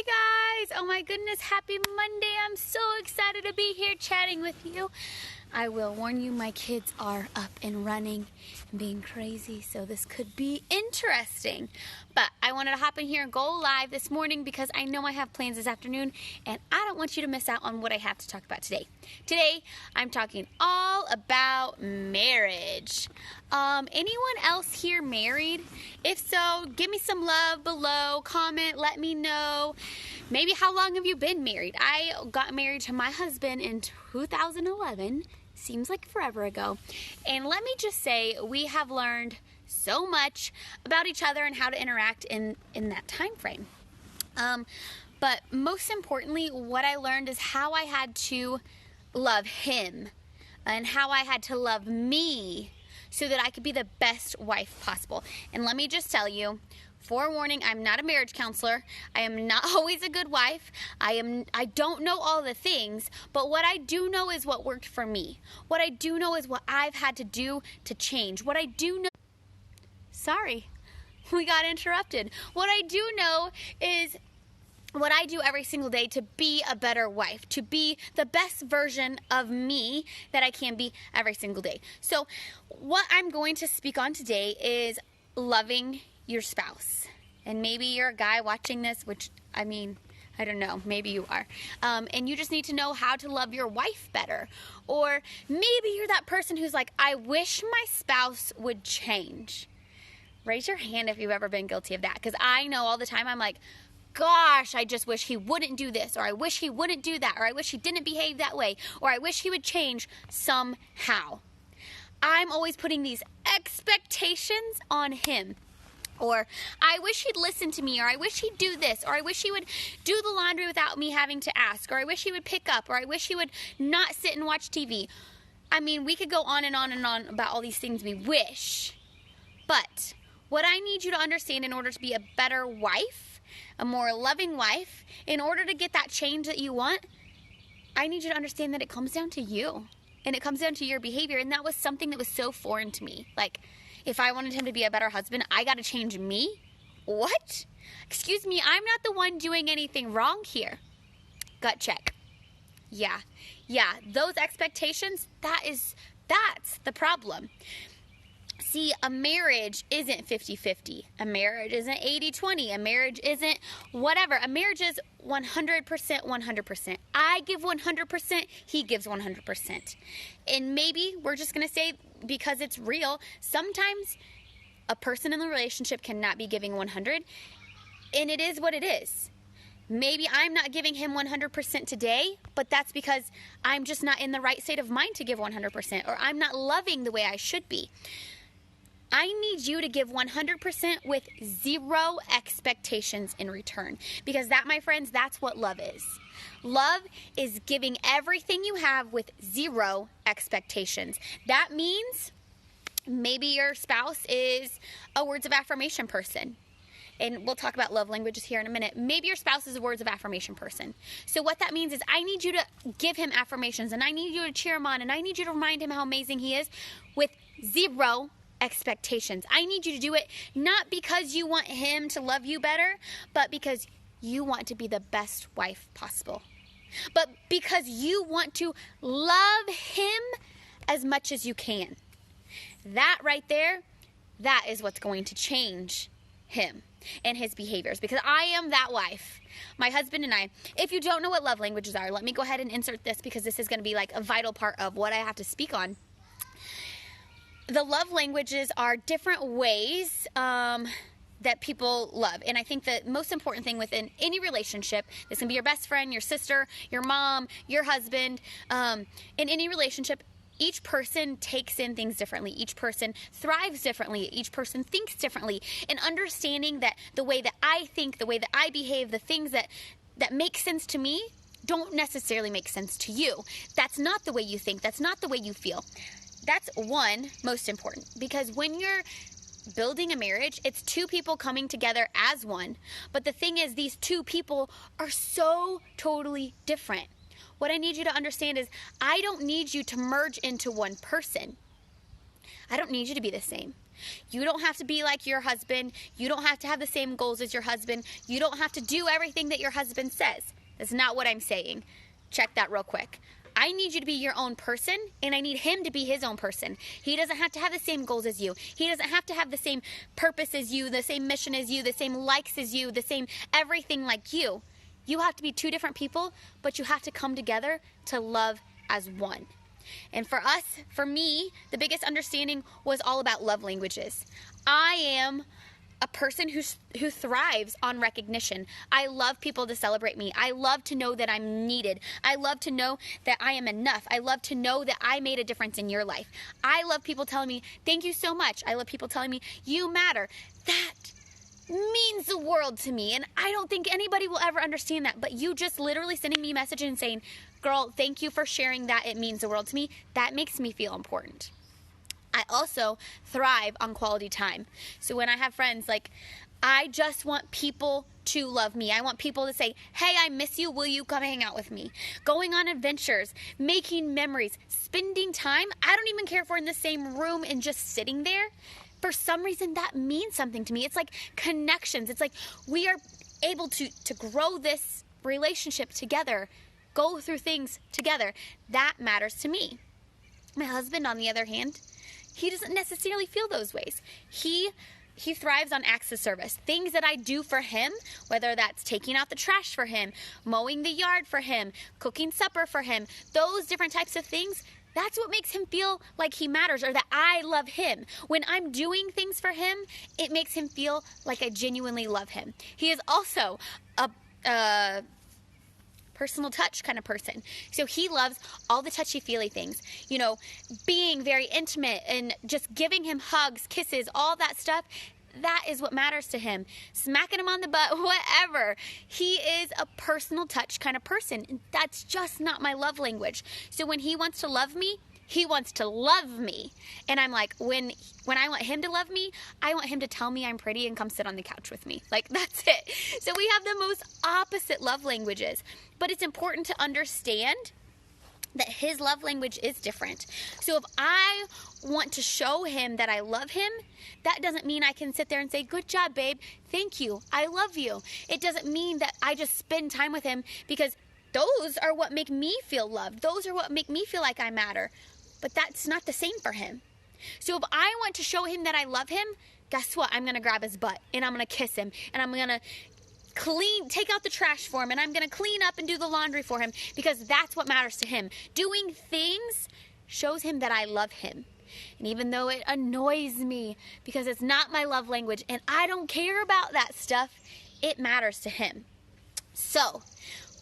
Hey guys! Oh my goodness, happy Monday. I'm so excited to be here chatting with you. I will warn you, my kids are up and running and being crazy, so this could be interesting. But I wanted to hop in here and go live this morning because I know I have plans this afternoon and I don't want you to miss out on what I have to talk about today. Today, I'm talking all about marriage. Anyone else here married? If so, give me some love below, comment, let me know. Maybe how long have you been married? I got married to my husband in 2011. Seems like forever ago. And let me just say, we have learned so much about each other and how to interact in that time frame. But most importantly, what I learned is how I had to love him and how I had to love me so that I could be the best wife possible. And let me just tell you, forewarning, I'm not a marriage counselor. I am not always a good wife. I don't know all the things, but what I do know is what worked for me. What I do know is what I've had to do to change. What I do know... Sorry, we got interrupted. What I do know is what I do every single day to be a better wife, to be the best version of me that I can be every single day. So what I'm going to speak on today is loving your spouse. And maybe you're a guy watching this, which, I mean, I don't know, maybe you are. And you just need to know how to love your wife better. Or maybe you're that person who's like, I wish my spouse would change. Raise your hand if you've ever been guilty of that. Because I know all the time I'm like, gosh, I just wish he wouldn't do this, or I wish he wouldn't do that, or I wish he didn't behave that way, or I wish he would change somehow. I'm always putting these expectations on him. Or I wish he'd listen to me, or I wish he'd do this, or I wish he would do the laundry without me having to ask, or I wish he would pick up, or I wish he would not sit and watch TV. I mean, we could go on and on and on about all these things we wish. But what I need you to understand in order to be a better wife, a more loving wife, in order to get that change that you want, I need you to understand that it comes down to you. And it comes down to your behavior. And that was something that was so foreign to me. Like, if I wanted him to be a better husband, I got to change me? What? Excuse me, I'm not the one doing anything wrong here. Gut check. Yeah, those expectations, that's the problem. See, a marriage isn't 50-50. A marriage isn't 80-20. A marriage isn't whatever. A marriage is 100%, 100%. I give 100%, he gives 100%. And maybe we're just going to say, because it's real, sometimes a person in the relationship cannot be giving 100, and it is what it is. Maybe I'm not giving him 100% today, but that's because I'm just not in the right state of mind to give 100%, or I'm not loving the way I should be. I need you to give 100% with zero expectations in return. Because that, my friends, that's what love is. Love is giving everything you have with zero expectations. That means maybe your spouse is a words of affirmation person. And we'll talk about love languages here in a minute. Maybe your spouse is a words of affirmation person. So what that means is I need you to give him affirmations, and I need you to cheer him on, and I need you to remind him how amazing he is with zero expectations. I need you to do it not because you want him to love you better, but because you want to be the best wife possible. But because you want to love him as much as you can. That right there, that is what's going to change him and his behaviors, because I am that wife. My husband and I, if you don't know what love languages are, let me go ahead and insert this because this is going to be like a vital part of what I have to speak on. The love languages are different ways that people love. And I think the most important thing within any relationship, this can be your best friend, your sister, your mom, your husband, in any relationship, each person takes in things differently. Each person thrives differently. Each person thinks differently. And understanding that the way that I think, the way that I behave, the things that make sense to me don't necessarily make sense to you. That's not the way you think. That's not the way you feel. That's one, most important, because when you're building a marriage, it's two people coming together as one. But the thing is, these two people are so totally different. What I need you to understand is I don't need you to merge into one person. I don't need you to be the same. You don't have to be like your husband. You don't have to have the same goals as your husband. You don't have to do everything that your husband says. That's not what I'm saying. Check that real quick. I need you to be your own person, and I need him to be his own person. He doesn't have to have the same goals as you. He doesn't have to have the same purpose as you, the same mission as you, the same likes as you, the same everything like you. You have to be two different people, but you have to come together to love as one. And for us, for me, the biggest understanding was all about love languages. I am a person who thrives on recognition. I love people to celebrate me. I love to know that I'm needed. I love to know that I am enough. I love to know that I made a difference in your life. I love people telling me, thank you so much. I love people telling me, you matter. That means the world to me, and I don't think anybody will ever understand that, but you just literally sending me a message and saying, girl, thank you for sharing that. It means the world to me. That makes me feel important. I also thrive on quality time. So when I have friends, like, I just want people to love me. I want people to say, hey, I miss you. Will you come hang out with me? Going on adventures, making memories, spending time. I don't even care if we're in the same room and just sitting there. For some reason, that means something to me. It's like connections. It's like we are able to grow this relationship together, go through things together. That matters to me. My husband, on the other hand, he doesn't necessarily feel those ways. He thrives on acts of service. Things that I do for him, whether that's taking out the trash for him, mowing the yard for him, cooking supper for him, those different types of things, that's what makes him feel like he matters or that I love him. When I'm doing things for him, it makes him feel like I genuinely love him. He is also a personal touch kind of person. So he loves all the touchy-feely things. You know, being very intimate and just giving him hugs, kisses, all that stuff. That is what matters to him. Smacking him on the butt, whatever. He is a personal touch kind of person. And that's just not my love language. So when he wants to love me, he wants to love me. And I'm like, when I want him to love me, I want him to tell me I'm pretty and come sit on the couch with me. Like, that's it. So we have the most opposite love languages. But it's important to understand that his love language is different. So if I want to show him that I love him, that doesn't mean I can sit there and say, good job, babe. Thank you. I love you. It doesn't mean that I just spend time with him because those are what make me feel loved. Those are what make me feel like I matter. But that's not the same for him. So if I want to show him that I love him, guess what? I'm going to grab his butt and I'm going to kiss him and I'm going to take out the trash for him, and I'm going to clean up and do the laundry for him because that's what matters to him. Doing things shows him that I love him. And even though it annoys me because it's not my love language and I don't care about that stuff, it matters to him. So,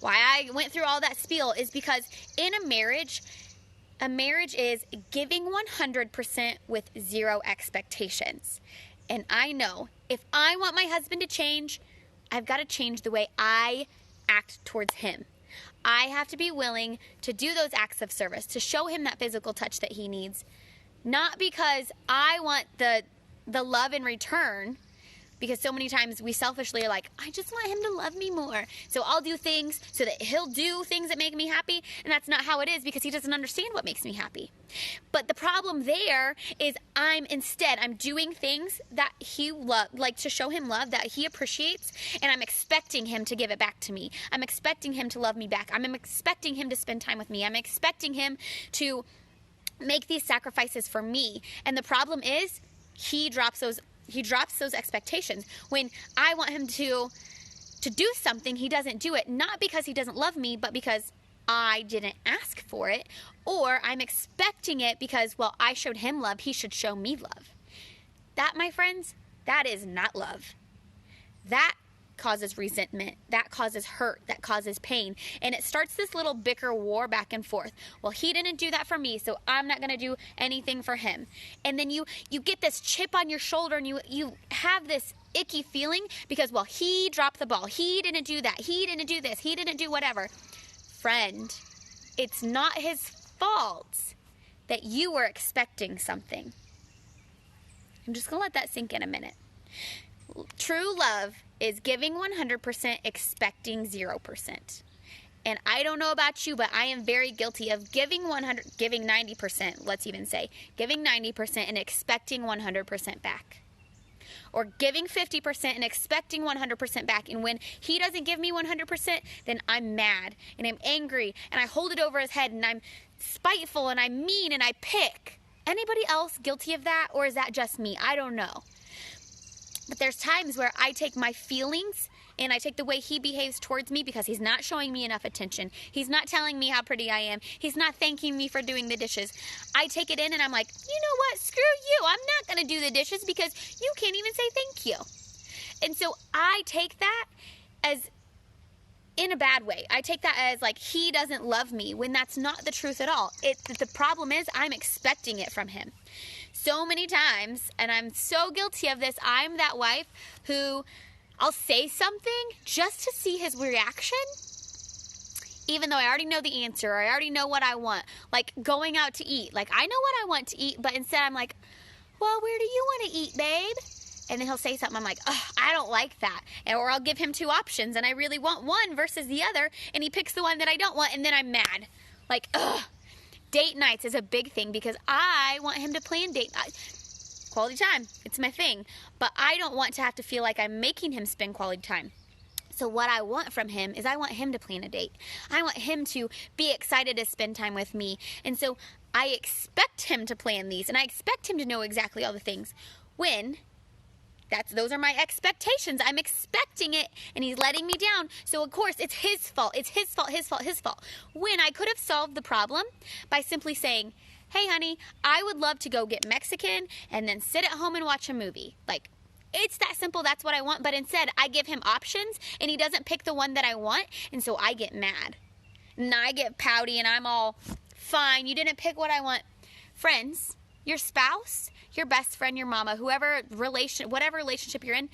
why I went through all that spiel is because in a marriage is giving 100% with zero expectations. And I know if I want my husband to change, I've got to change the way I act towards him. I have to be willing to do those acts of service, to show him that physical touch that he needs, not because I want the love in return, because so many times we selfishly are like, I just want him to love me more. So I'll do things so that he'll do things that make me happy. And that's not how it is because he doesn't understand what makes me happy. But the problem there is I'm doing things that he like to show him love that he appreciates. And I'm expecting him to give it back to me. I'm expecting him to love me back. I'm expecting him to spend time with me. I'm expecting him to make these sacrifices for me. And the problem is he drops those expectations. When I want him to do something, he doesn't do it, not because he doesn't love me, but because I didn't ask for it, or I'm expecting it because, well, I showed him love, he should show me love. That, my friends, that is not love. That causes resentment, that causes hurt, that causes pain, and it starts this little bicker war back and forth. Well, he didn't do that for me, so I'm not going to do anything for him. And then you get this chip on your shoulder and you have this icky feeling because, well, he dropped the ball, he didn't do that, he didn't do this, he didn't do whatever. Friend, it's not his fault that you were expecting something. I'm just going to let that sink in a minute. True love is giving 100%, expecting 0%. And I don't know about you, but I am very guilty of giving 90%, let's even say, giving 90% and expecting 100% back. Or giving 50% and expecting 100% back. And when he doesn't give me 100%, then I'm mad and I'm angry and I hold it over his head and I'm spiteful and I'm mean and I pick. Anybody else guilty of that? Or is that just me? I don't know. But there's times where I take my feelings and I take the way he behaves towards me because he's not showing me enough attention. He's not telling me how pretty I am. He's not thanking me for doing the dishes. I take it in and I'm like, you know what? Screw you. I'm not going to do the dishes because you can't even say thank you. And so I take that as in a bad way. I take that as like he doesn't love me when that's not the truth at all. The problem is I'm expecting it from him. So many times, and I'm so guilty of this, I'm that wife who I'll say something just to see his reaction, even though I already know the answer, or I already know what I want. Like going out to eat. Like I know what I want to eat, but instead I'm like, well, where do you want to eat, babe? And then he'll say something, I'm like, oh, I don't like that. Or I'll give him two options, and I really want one versus the other, and he picks the one that I don't want, and then I'm mad. Like, ugh. Date nights is a big thing because I want him to plan date nights. Quality time, it's my thing. But I don't want to have to feel like I'm making him spend quality time. So what I want from him is I want him to plan a date. I want him to be excited to spend time with me. And so I expect him to plan these, and I expect him to know exactly all the things. Those are my expectations. I'm expecting it, and he's letting me down. So, of course, it's his fault. It's his fault, his fault, his fault. When I could have solved the problem by simply saying, hey, honey, I would love to go get Mexican and then sit at home and watch a movie. Like, it's that simple. That's what I want. But instead, I give him options, and he doesn't pick the one that I want, and so I get mad. And I get pouty, and I'm all, fine, you didn't pick what I want. Friends, your spouse, your best friend, your mama, whatever relationship you're in,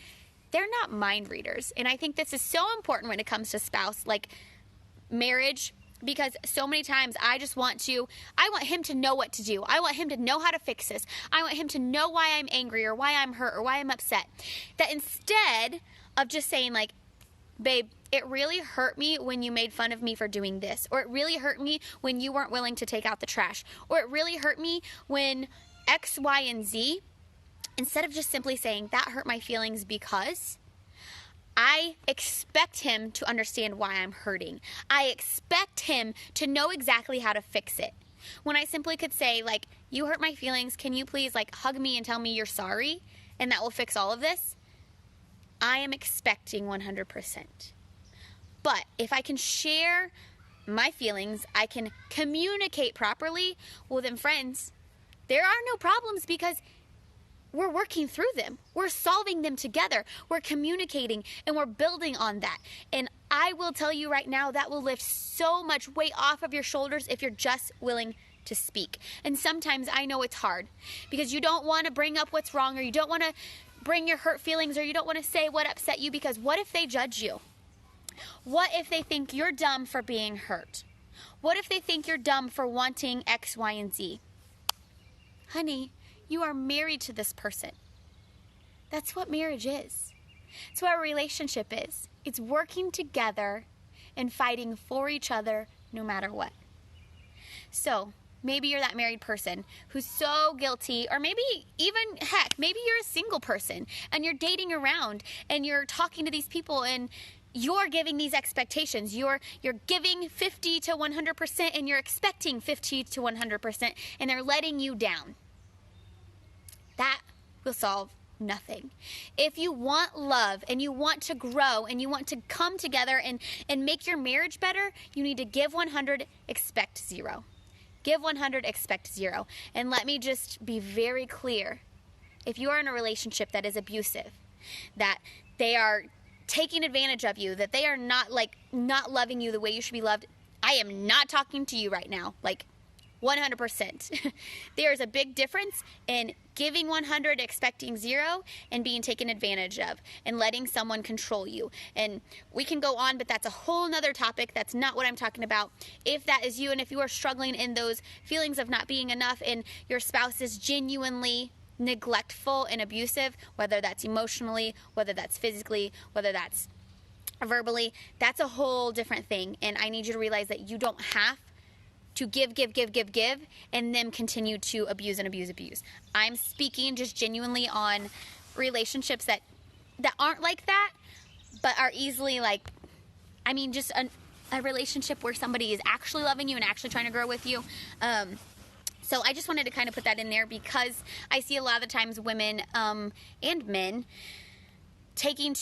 they're not mind readers. And I think this is so important when it comes to spouse, like marriage, because so many times I want him to know what to do. I want him to know how to fix this. I want him to know why I'm angry or why I'm hurt or why I'm upset. That instead of just saying like, babe, it really hurt me when you made fun of me for doing this, or it really hurt me when you weren't willing to take out the trash, or it really hurt me when X, Y, and Z, instead of just simply saying, that hurt my feelings because, I expect him to understand why I'm hurting. I expect him to know exactly how to fix it. When I simply could say, like, you hurt my feelings, can you please, like, hug me and tell me you're sorry, and that will fix all of this? I am expecting 100%. But if I can share my feelings, I can communicate properly, well then friends, there are no problems because we're working through them. We're solving them together. We're communicating and we're building on that. And I will tell you right now, that will lift so much weight off of your shoulders if you're just willing to speak. And sometimes I know it's hard because you don't want to bring up what's wrong, or you don't want to bring your hurt feelings, or you don't want to say what upset you, because what if they judge you? What if they think you're dumb for being hurt? What if they think you're dumb for wanting X, Y, and Z? Honey, you are married to this person. That's what marriage is. It's what a relationship is. It's working together and fighting for each other no matter what. So, maybe you're that married person who's so guilty, or maybe even, heck, maybe you're a single person and you're dating around and you're talking to these people and you're giving these expectations. You're giving 50 to 100% and you're expecting 50 to 100% and they're letting you down. That will solve nothing. If you want love and you want to grow and you want to come together and make your marriage better, you need to give 100, expect 0. Give 100, expect 0. And let me just be very clear. If you are in a relationship that is abusive, that they are taking advantage of you, that they are not loving you the way you should be loved, I am not talking to you right now. 100%. There is a big difference in giving 100, expecting 0, and being taken advantage of, and letting someone control you. And we can go on, but that's a whole nother topic. That's not what I'm talking about. If that is you, and if you are struggling in those feelings of not being enough, and your spouse is genuinely neglectful and abusive, whether that's emotionally, whether that's physically, whether that's verbally, that's a whole different thing. And I need you to realize that you don't have to give, and then continue to abuse and abuse. I'm speaking just genuinely on relationships that aren't like that, but are easily like, I mean, just a relationship where somebody is actually loving you and actually trying to grow with you. So I just wanted to kind of put that in there because I see a lot of the times women and men taking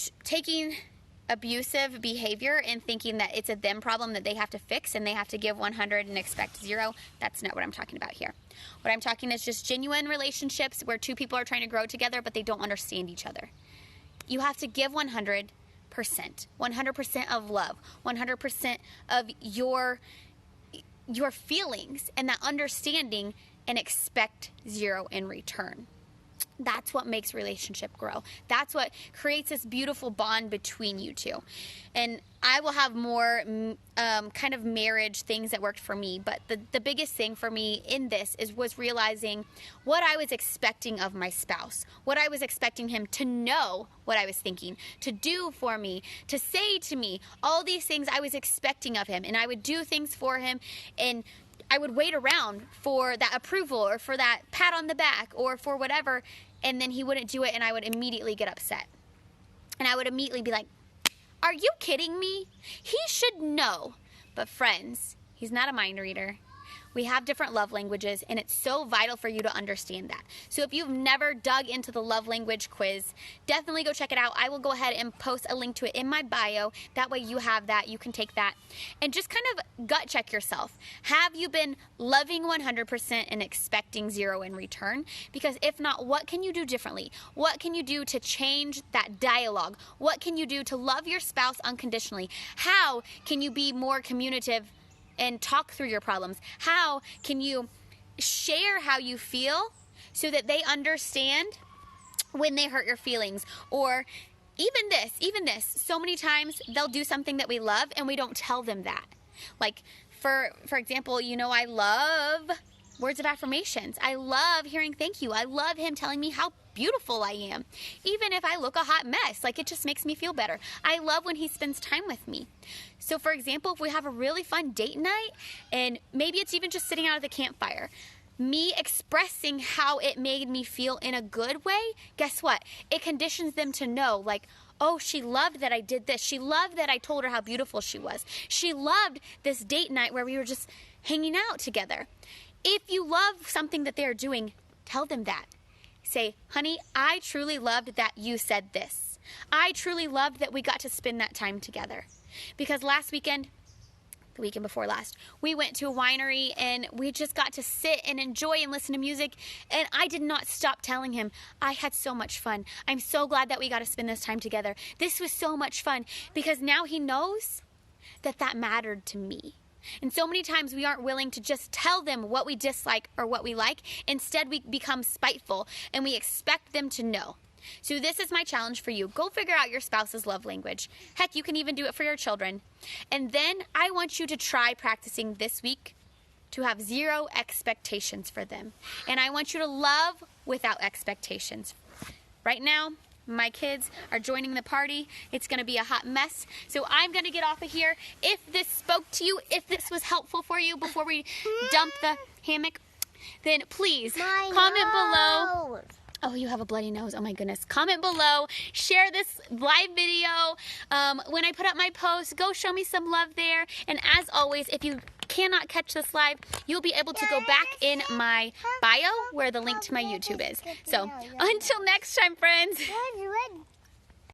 abusive behavior and thinking that it's a them problem that they have to fix and they have to give 100 and expect 0. That's not what I'm talking about here. What I'm talking is just genuine relationships where two people are trying to grow together but they don't understand each other. You have to give 100%, 100% of love, 100% of your feelings and that understanding, and expect 0 in return. That's what makes relationship grow. That's what creates this beautiful bond between you two. And I will have more kind of marriage things that worked for me. But the biggest thing for me in this was realizing what I was expecting of my spouse, what I was expecting him to know, what I was thinking, to do for me, to say to me, all these things I was expecting of him. And I would do things for him, and I would wait around for that approval or for that pat on the back or for whatever, and then he wouldn't do it, and I would immediately get upset. And I would immediately be like, are you kidding me? He should know. But friends, he's not a mind reader. We have different love languages, and it's so vital for you to understand that. So if you've never dug into the love language quiz, definitely go check it out. I will go ahead and post a link to it in my bio. That way you have that. You can take that. And just kind of gut check yourself. Have you been loving 100% and expecting 0 in return? Because if not, what can you do differently? What can you do to change that dialogue? What can you do to love your spouse unconditionally? How can you be more communicative and talk through your problems? How can you share how you feel so that they understand when they hurt your feelings? Or even this, so many times they'll do something that we love and we don't tell them that. Like, for example, I love words of affirmations. I love hearing thank you. I love him telling me how beautiful I am. Even if I look a hot mess, like, it just makes me feel better. I love when he spends time with me. So for example, if we have a really fun date night, and maybe it's even just sitting out at the campfire, me expressing how it made me feel in a good way, guess what? It conditions them to know, like, oh, she loved that I did this. She loved that I told her how beautiful she was. She loved this date night where we were just hanging out together. If you love something that they're doing, tell them that. Say, honey, I truly loved that you said this. I truly loved that we got to spend that time together. Because last weekend, the weekend before last, we went to a winery and we just got to sit and enjoy and listen to music. And I did not stop telling him, I had so much fun. I'm so glad that we got to spend this time together. This was so much fun. Because now he knows that mattered to me. And so many times we aren't willing to just tell them what we dislike or what we like. Instead, we become spiteful and we expect them to know. So this is my challenge for you. Go figure out your spouse's love language. Heck, you can even do it for your children. And then I want you to try practicing this week to have 0 expectations for them. And I want you to love without expectations. Right now, my kids are joining the party. It's going to be a hot mess. So I'm going to get off of here. If this spoke to you, if this was helpful for you before we dump the hammock, then please comment below. Oh, you have a bloody nose. Oh my goodness. Comment below. Share this live video. When I put up my post, go show me some love there. And as always, if you cannot catch this live, you'll be able to go back in my bio where the link to my YouTube is. So until next time, friends.